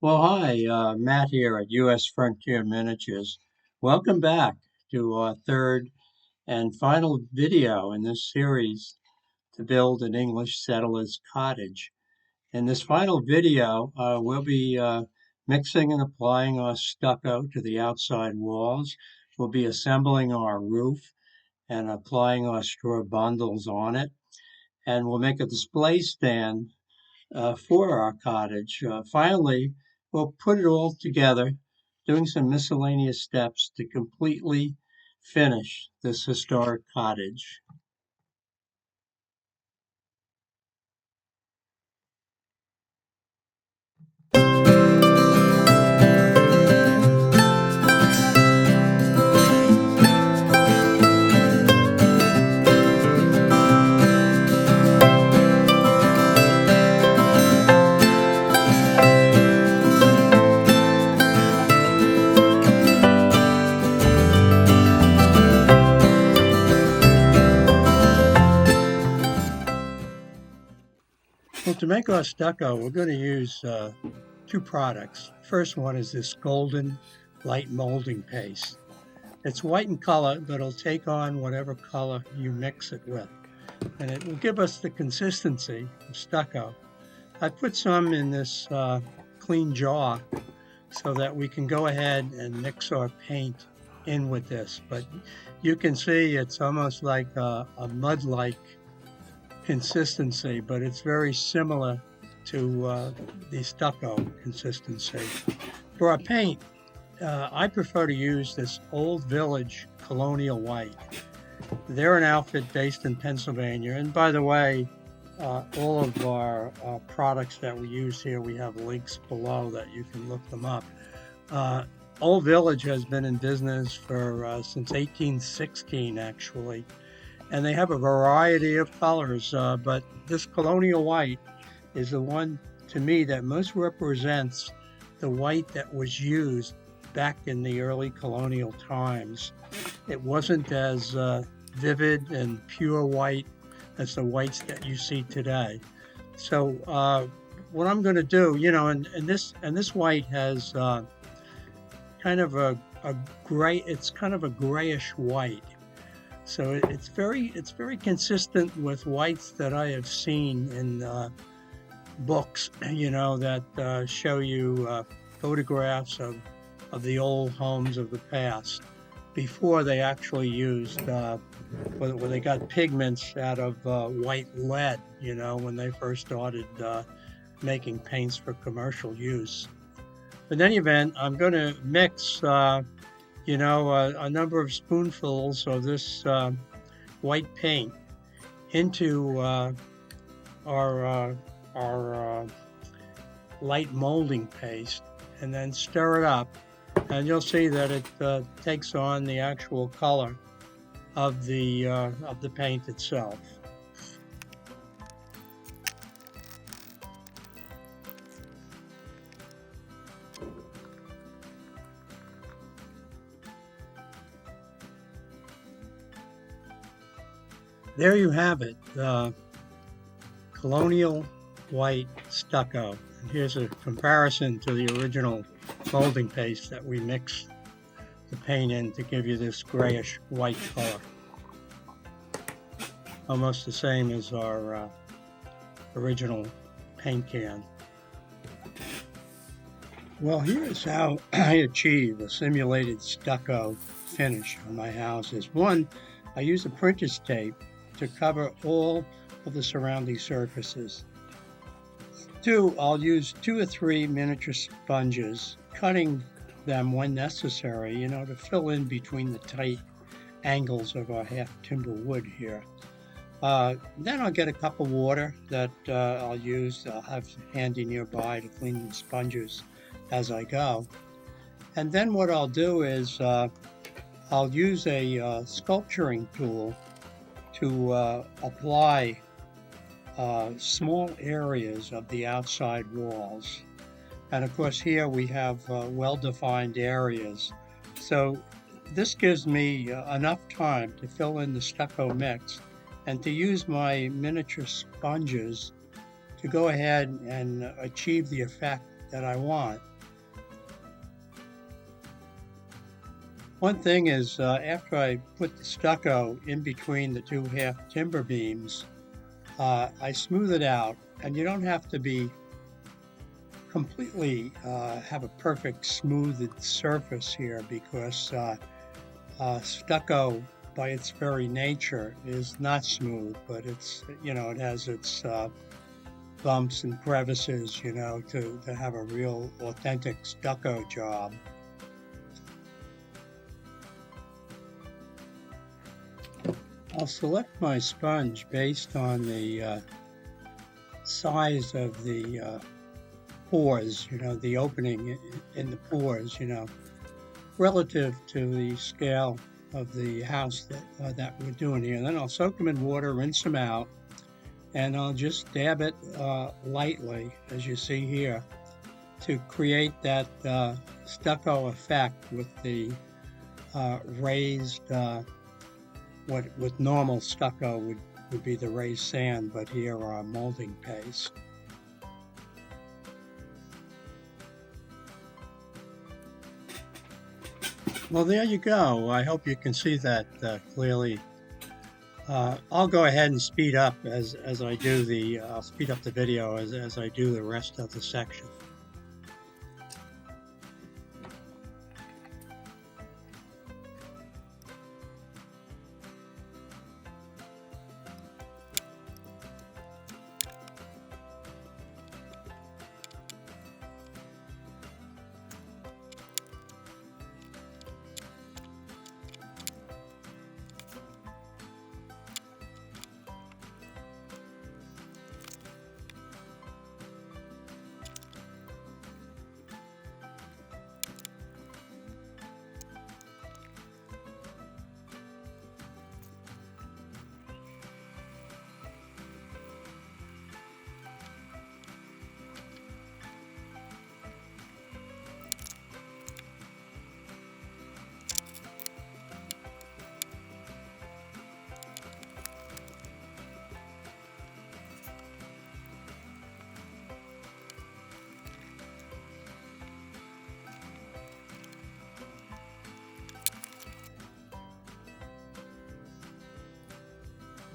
Well, hi, Matt here at U.S. Frontier Miniatures. Welcome back to our third and final video in this series to build an English settler's cottage. In this final video, we'll be mixing and applying our stucco to the outside walls. We'll be assembling our roof and applying our straw bundles on it. And we'll make a display stand for our cottage. Finally, we'll put it all together, doing some miscellaneous steps to completely finish this historic cottage. Well, to make our stucco, we're going to use two products. First one is this golden light molding paste. It's white in color, but it'll take on whatever color you mix it with. And it will give us the consistency of stucco. I put some in this clean jar so that we can go ahead and mix our paint in with this. But you can see it's almost like a mud-like consistency, but it's very similar to the stucco consistency. For our paint, I prefer to use this Old Village Colonial White. They're an outfit based in Pennsylvania, and by the way, all of our products that we use here, we have links below that you can look them up. Old Village has been in business for since 1816, actually, and they have a variety of colors, but this Colonial White is the one, to me, that most represents the white that was used back in the early colonial times. It wasn't as vivid and pure white as the whites that you see today. So what I'm going to do, and this white has kind of a gray. It's kind of a grayish white. So it's very consistent with whites that I have seen in books, that show you photographs of the old homes of the past before they actually used, where they got pigments out of white lead, when they first started making paints for commercial use. In any event, I'm going to mix, a number of spoonfuls of this white paint into our light molding paste, and then stir it up, and you'll see that it takes on the actual color of the paint itself. There you have it, Colonial White Stucco. And here's a comparison to the original molding paste that we mixed the paint in to give you this grayish white color. Almost the same as our original paint can. Well, here's how I achieve a simulated stucco finish on my houses. One, I use a printer's tape to cover all of the surrounding surfaces. Two, I'll use 2 or 3 miniature sponges, cutting them when necessary, to fill in between the tight angles of our half timber wood here. Then I'll get a cup of water that I'll have handy nearby to clean the sponges as I go. And then what I'll do is I'll use a sculpturing tool to apply small areas of the outside walls. And of course here we have well-defined areas. So this gives me enough time to fill in the stucco mix and to use my miniature sponges to go ahead and achieve the effect that I want. One thing is, after I put the stucco in between the two half timber beams, I smooth it out, and you don't have to be completely have a perfect smoothed surface here, because stucco by its very nature is not smooth, but it's, it has its bumps and crevices, to have a real authentic stucco job. I'll select my sponge based on the size of the pores, the opening in the pores, relative to the scale of the house that we're doing here. And then I'll soak them in water, rinse them out, and I'll just dab it lightly, as you see here, to create that stucco effect with the raised, what normal stucco would be the raised sand, but here our molding paste. Well, there you go. I hope you can see that clearly. I'll go ahead and speed up as I do I'll speed up the video as I do the rest of the section.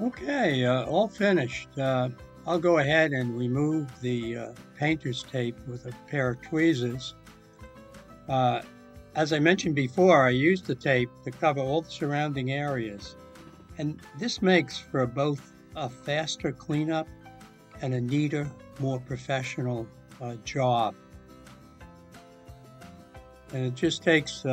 Okay, all finished. I'll go ahead and remove the painter's tape with a pair of tweezers. As I mentioned before, I used the tape to cover all the surrounding areas, and this makes for both a faster cleanup and a neater, more professional job. And it just takes,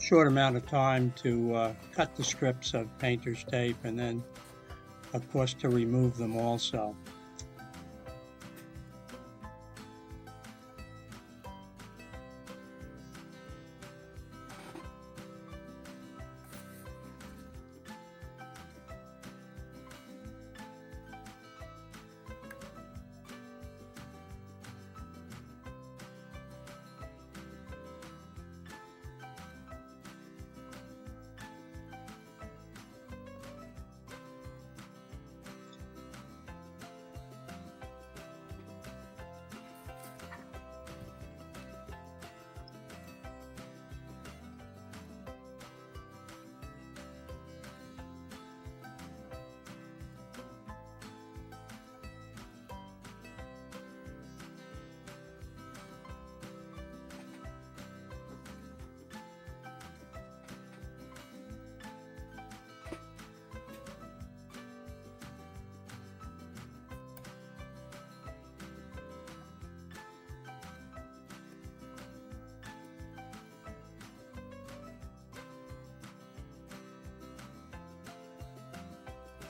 short amount of time to cut the strips of painter's tape, and then of course to remove them also.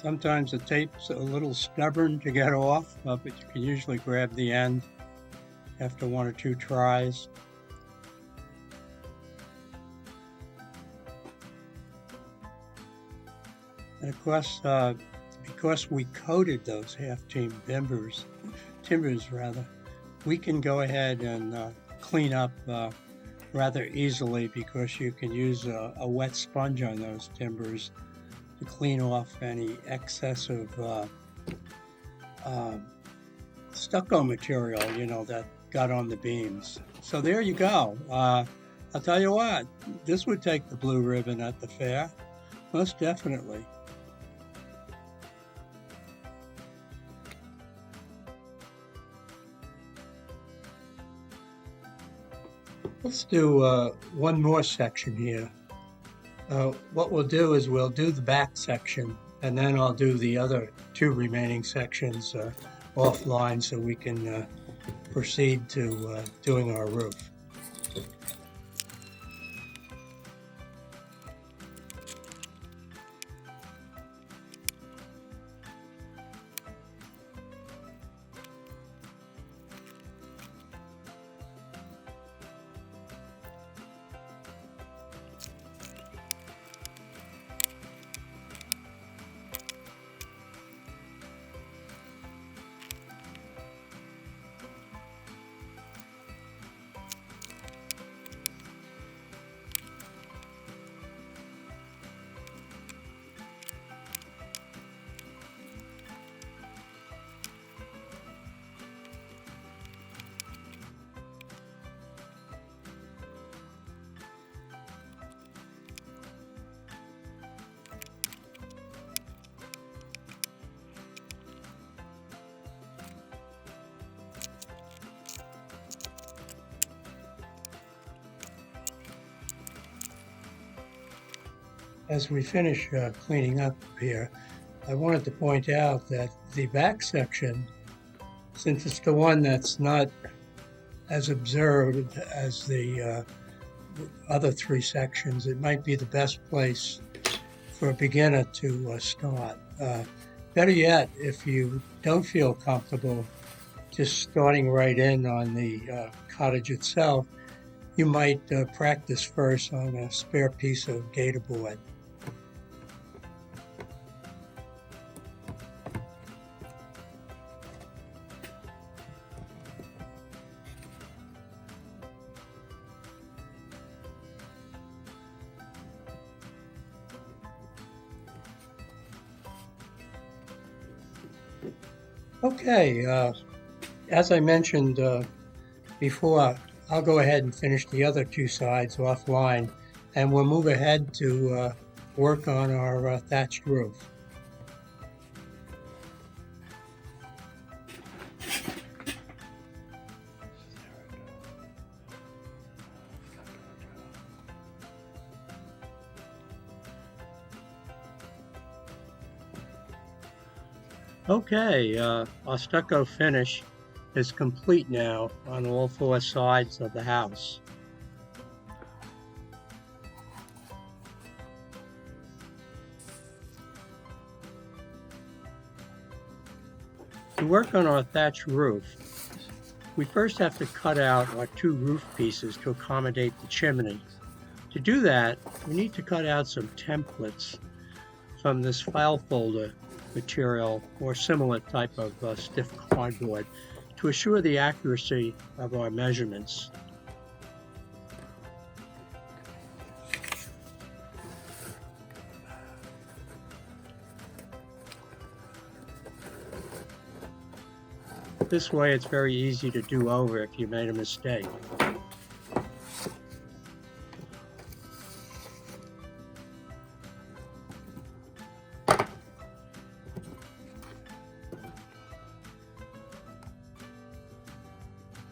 Sometimes the tape's a little stubborn to get off, but you can usually grab the end after one or two tries. And of course, because we coated those half-timber timbers, we can go ahead and clean up rather easily, because you can use a wet sponge on those timbers to clean off any excessive stucco material, that got on the beams. So there you go. I'll tell you what, this would take the blue ribbon at the fair, most definitely. Let's do one more section here. What we'll do is we'll do the back section, and then I'll do the other two remaining sections offline so we can proceed to doing our roof. As we finish cleaning up here, I wanted to point out that the back section, since it's the one that's not as observed as the other three sections, it might be the best place for a beginner to start. Better yet, if you don't feel comfortable just starting right in on the cottage itself, you might practice first on a spare piece of gator board. Okay, as I mentioned before, I'll go ahead and finish the other two sides offline, and we'll move ahead to work on our thatched roof. Okay, our stucco finish is complete now on all four sides of the house. To work on our thatched roof, we first have to cut out our two roof pieces to accommodate the chimney. To do that, we need to cut out some templates from this file folder material or similar type of stiff cardboard to assure the accuracy of our measurements. This way it's very easy to do over if you made a mistake.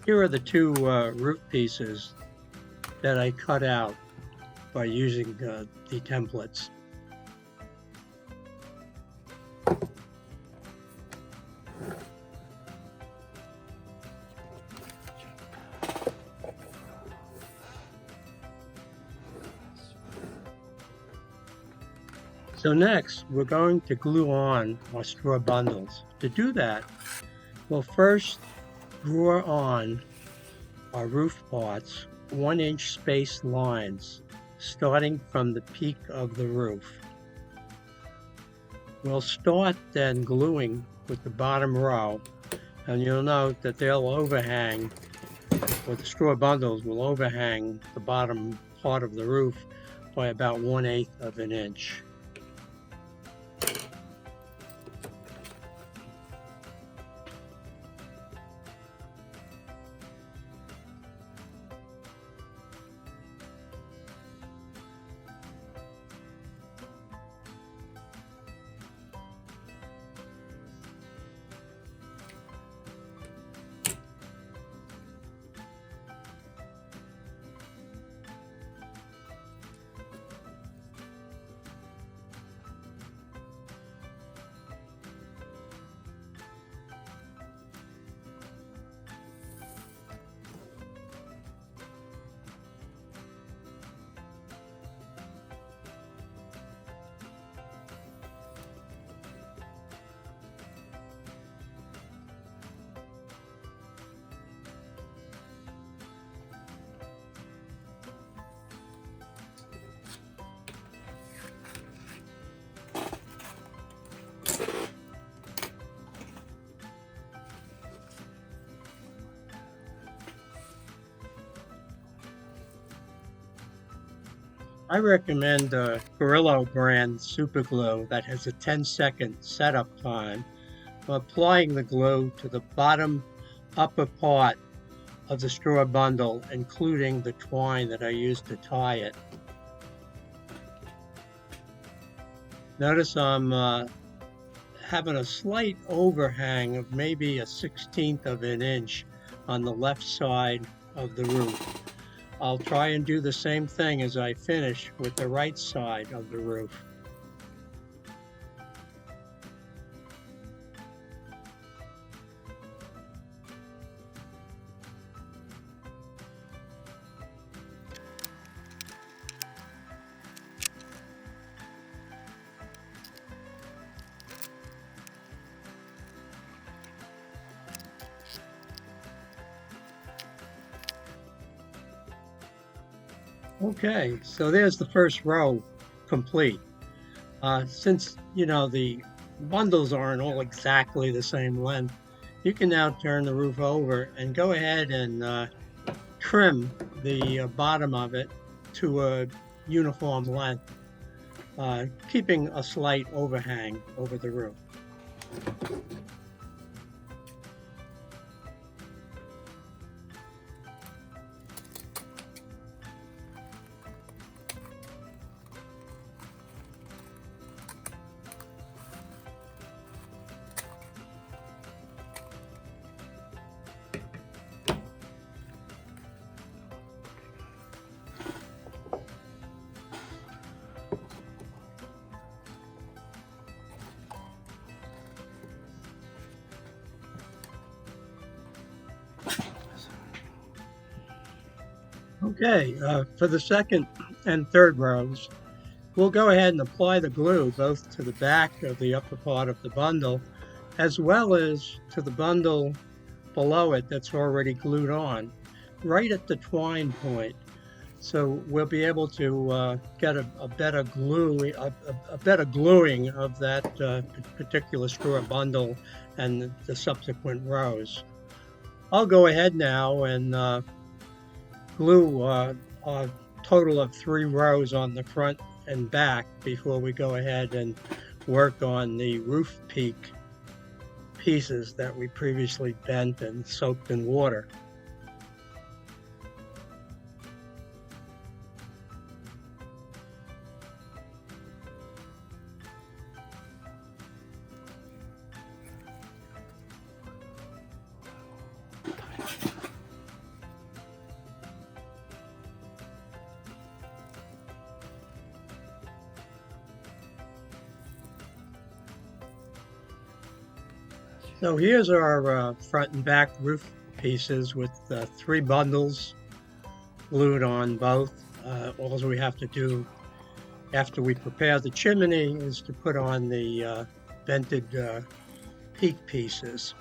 Here are the two roof pieces that I cut out by using the templates. So next, we're going to glue on our straw bundles. To do that, we'll first draw on our roof parts 1-inch spaced lines starting from the peak of the roof. We'll start then gluing with the bottom row, and you'll note that they'll overhang, or the straw bundles will overhang the bottom part of the roof by about 1/8 of an inch. I recommend Gorilla brand super glue that has a 10-second setup time for applying the glue to the bottom upper part of the straw bundle, including the twine that I used to tie it. Notice I'm having a slight overhang of maybe a 1/16 of an inch on the left side of the roof. I'll try and do the same thing as I finish with the right side of the roof. Okay, so there's the first row complete. Since, the bundles aren't all exactly the same length, you can now turn the roof over and go ahead and trim the bottom of it to a uniform length, keeping a slight overhang over the roof. Okay, for the second and third rows, we'll go ahead and apply the glue both to the back of the upper part of the bundle, as well as to the bundle below it that's already glued on, right at the twine point. So we'll be able to get a better gluing of that particular straw bundle and the subsequent rows. I'll go ahead now and glue a total of 3 rows on the front and back before we go ahead and work on the roof peak pieces that we previously bent and soaked in water. So here's our front and back roof pieces with 3 bundles glued on both. All we have to do after we prepare the chimney is to put on the vented peak pieces.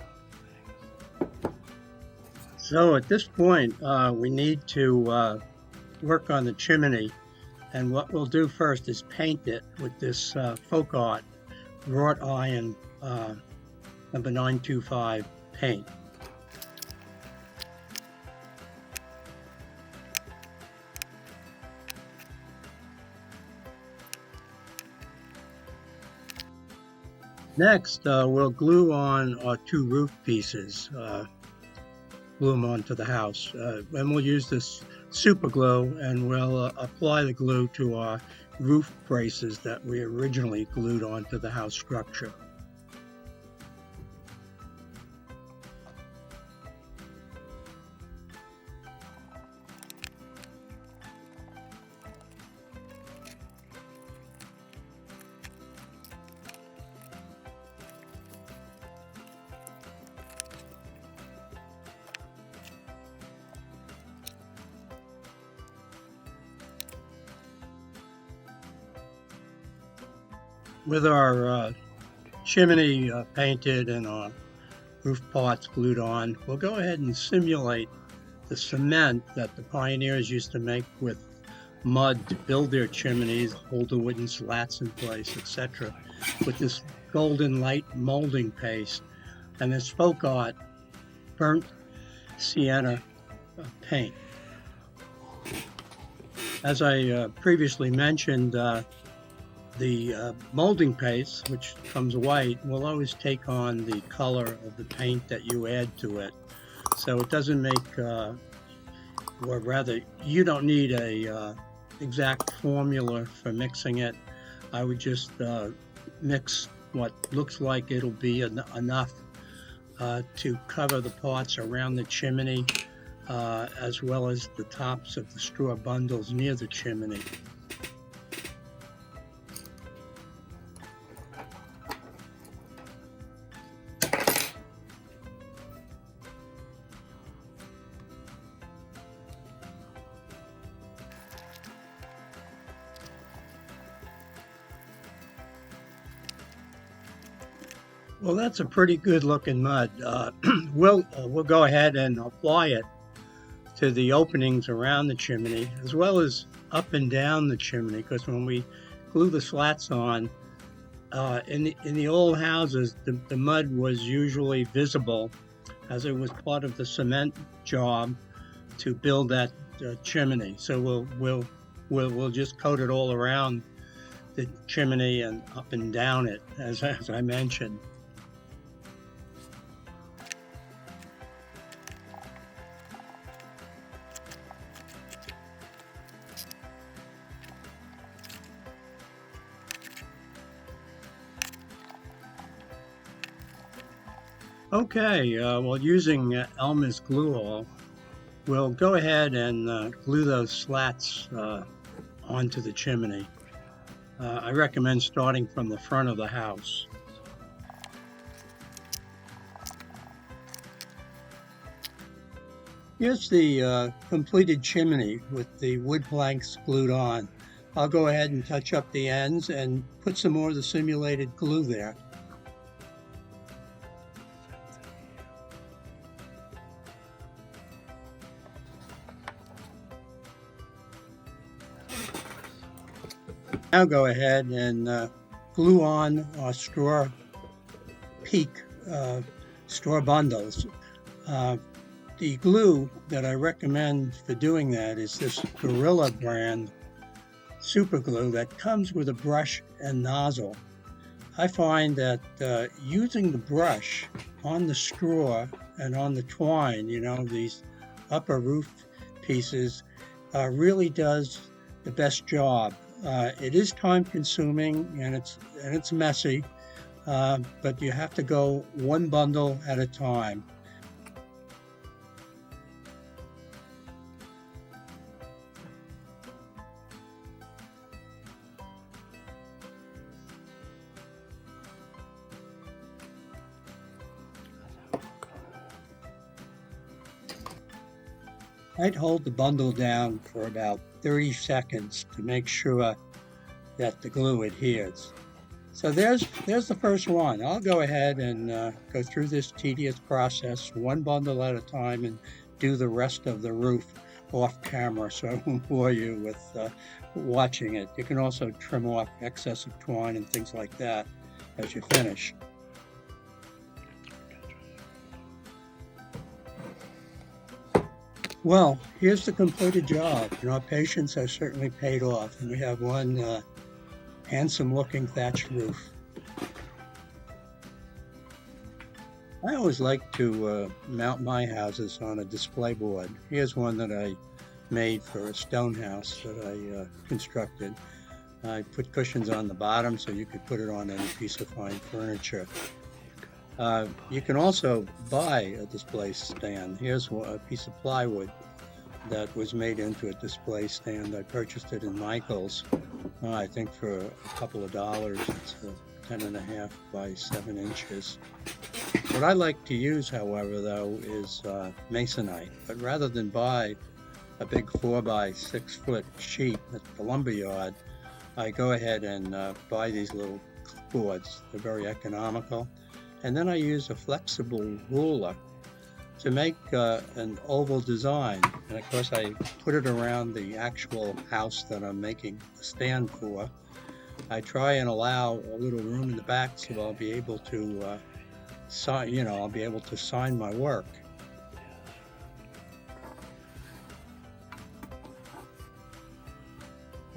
So at this point, we need to work on the chimney, and what we'll do first is paint it with this folk art wrought iron number 925 paint. Next, we'll glue on our 2 roof pieces, glue them onto the house. And we'll use this super glue, and we'll apply the glue to our roof braces that we originally glued onto the house structure. With our chimney painted and our roof parts glued on, we'll go ahead and simulate the cement that the pioneers used to make with mud to build their chimneys, hold the wooden slats in place, etc., with this golden light molding paste and this folk art burnt sienna paint. As I previously mentioned, the molding paste, which comes white, will always take on the color of the paint that you add to it. So it doesn't make, or rather, you don't need a exact formula for mixing it. I would just mix what looks like it'll be enough to cover the parts around the chimney, as well as the tops of the straw bundles near the chimney. Well, that's a pretty good looking mud. We'll go ahead and apply it to the openings around the chimney, as well as up and down the chimney, because when we glue the slats on, in the old houses, the mud was usually visible, as it was part of the cement job to build that chimney. So we'll just coat it all around the chimney and up and down it, as I mentioned. Okay, well, using Elmer's glue all, we'll go ahead and glue those slats onto the chimney. I recommend starting from the front of the house. Here's the completed chimney with the wood planks glued on. I'll go ahead and touch up the ends and put some more of the simulated glue there. Now go ahead and glue on our straw peak straw bundles. The glue that I recommend for doing that is this Gorilla brand super glue that comes with a brush and nozzle. I find that using the brush on the straw and on the twine, these upper roof pieces, really does the best job. It is time consuming and it's messy, but you have to go one bundle at a time. I'd hold the bundle down for about 30 seconds to make sure that the glue adheres. So there's the first one. I'll go ahead and go through this tedious process one bundle at a time and do the rest of the roof off camera, so I won't bore you with watching it. You can also trim off excess of twine and things like that as you finish. Well, here's the completed job. Our patience has certainly paid off, and we have one handsome-looking thatched roof. I always like to mount my houses on a display board. Here's one that I made for a stone house that I constructed. I put cushions on the bottom so you could put it on any piece of fine furniture. You can also buy a display stand. Here's a piece of plywood that was made into a display stand. I purchased it in Michael's, I think for a couple of dollars. It's 10.5 by 7 inches. What I like to use, however, though, is masonite. But rather than buy a big 4 by 6 foot sheet at the lumber yard, I go ahead and buy these little boards. They're very economical. And then I use a flexible ruler to make an oval design. And of course I put it around the actual house that I'm making a stand for. I try and allow a little room in the back so I'll be able to sign my work.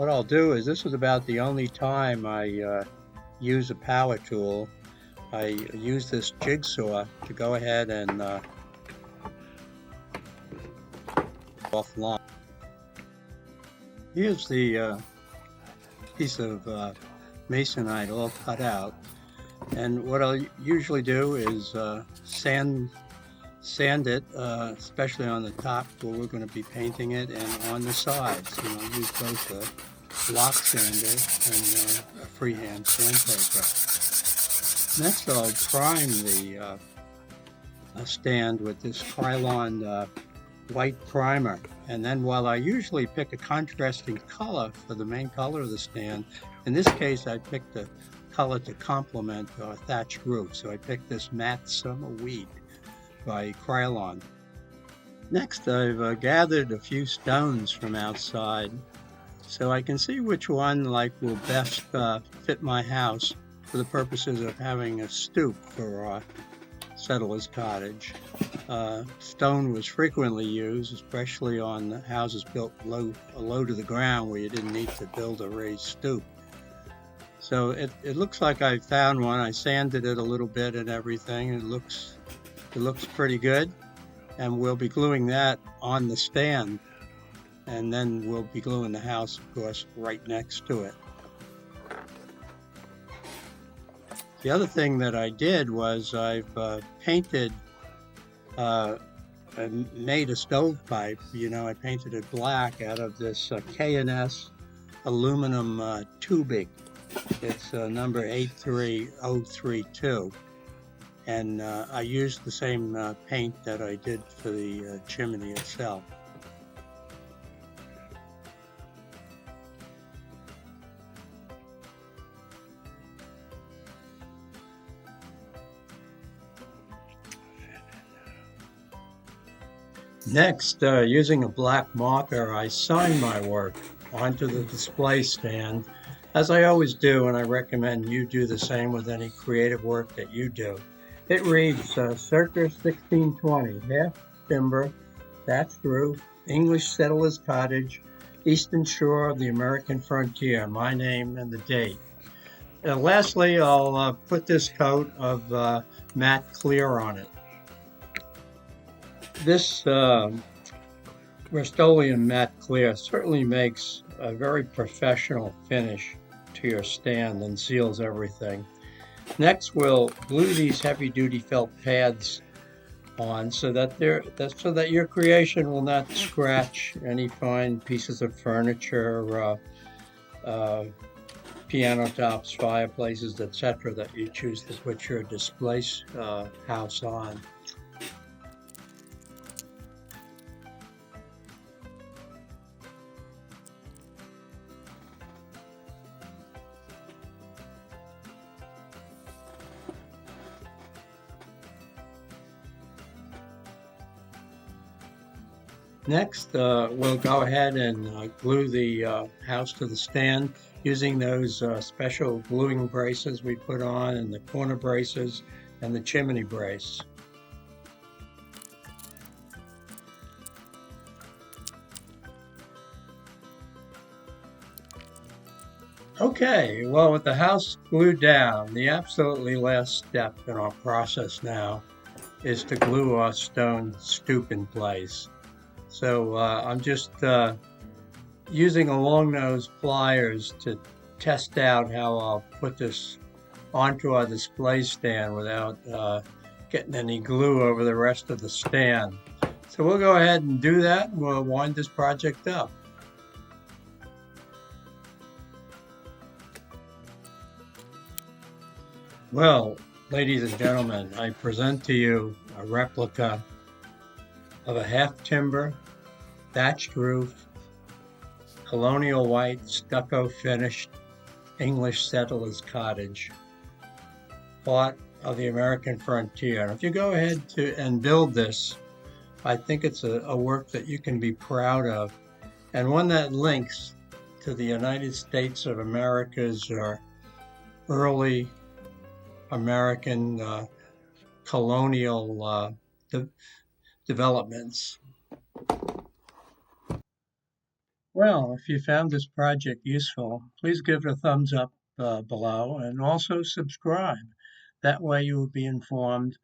What I'll do is, this is about the only time I use a power tool. I use this jigsaw to go ahead and offline. Here's the piece of masonite all cut out, and what I'll usually do is sand it, especially on the top where we're going to be painting it, and on the sides. Use both a block sander and a freehand sandpaper. Next, I'll prime the stand with this Krylon white primer, and then while I usually pick a contrasting color for the main color of the stand, in this case I picked a color to complement our thatched roof, so I picked this matte summer wheat by Krylon. Next, I've gathered a few stones from outside so I can see which one will best fit my house for the purposes of having a stoop for our settler's cottage. Stone was frequently used, especially on houses built low to the ground where you didn't need to build a raised stoop. So it looks like I found one. I sanded it a little bit and everything. It looks pretty good, and we'll be gluing that on the stand, and then we'll be gluing the house, of course, right next to it. The other thing that I did was I've painted, I made a stovepipe. I painted it black out of this K&S aluminum tubing. It's number 83032. And I used the same paint that I did for the chimney itself. Next, using a black marker, I sign my work onto the display stand, as I always do, and I recommend you do the same with any creative work that you do. It reads CIRCA 1620, half timber, thatched roof, English settler's cottage, eastern shore of the American frontier, my name and the date. Lastly, I'll put this coat of matte clear on it. This Rust-Oleum matte clear certainly makes a very professional finish to your stand and seals everything. Next, we'll glue these heavy-duty felt pads on so that your creation will not scratch any fine pieces of furniture, piano tops, fireplaces, etc., that you choose to put your display house on. Next, we'll go ahead and glue the house to the stand using those special gluing braces we put on, and the corner braces and the chimney brace. Okay, well, with the house glued down, the absolutely last step in our process now is to glue our stone stoop in place. So I'm just using a long nose pliers to test out how I'll put this onto our display stand without getting any glue over the rest of the stand. So we'll go ahead and do that, and we'll wind this project up. Well, ladies and gentlemen, I present to you a replica of a half timber, thatched roof, colonial white, stucco finished English settler's cottage, part of the American frontier. And if you go ahead and build this, I think it's a work that you can be proud of, and one that links to the United States of America's early American colonial developments. Well, if you found this project useful, please give it a thumbs up below and also subscribe. That way you will be informed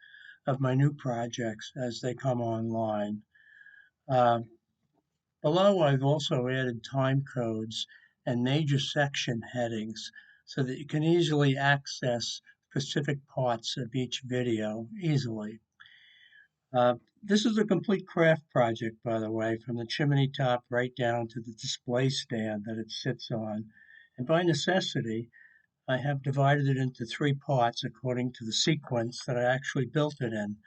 of my new projects as they come online. Uh, Below, I've also added time codes and major section headings so that you can easily access specific parts of each video easily. This is a complete craft project, by the way, from the chimney top right down to the display stand that it sits on. And by necessity, I have divided it into three parts according to the sequence that I actually built it in.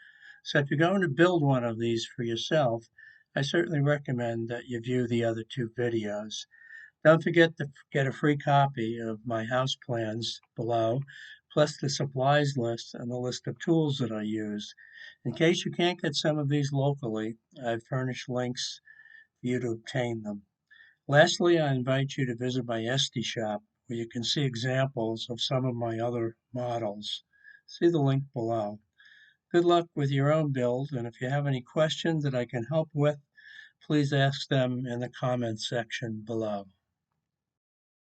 So if you're going to build one of these for yourself, I certainly recommend that you view the other two videos. Don't forget to get a free copy of my house plans below, plus the supplies list and the list of tools that I used. In case you can't get some of these locally, I've furnished links for you to obtain them. Lastly, I invite you to visit my Etsy shop, where you can see examples of some of my other models. See the link below. Good luck with your own build, and if you have any questions that I can help with, please ask them in the comments section below.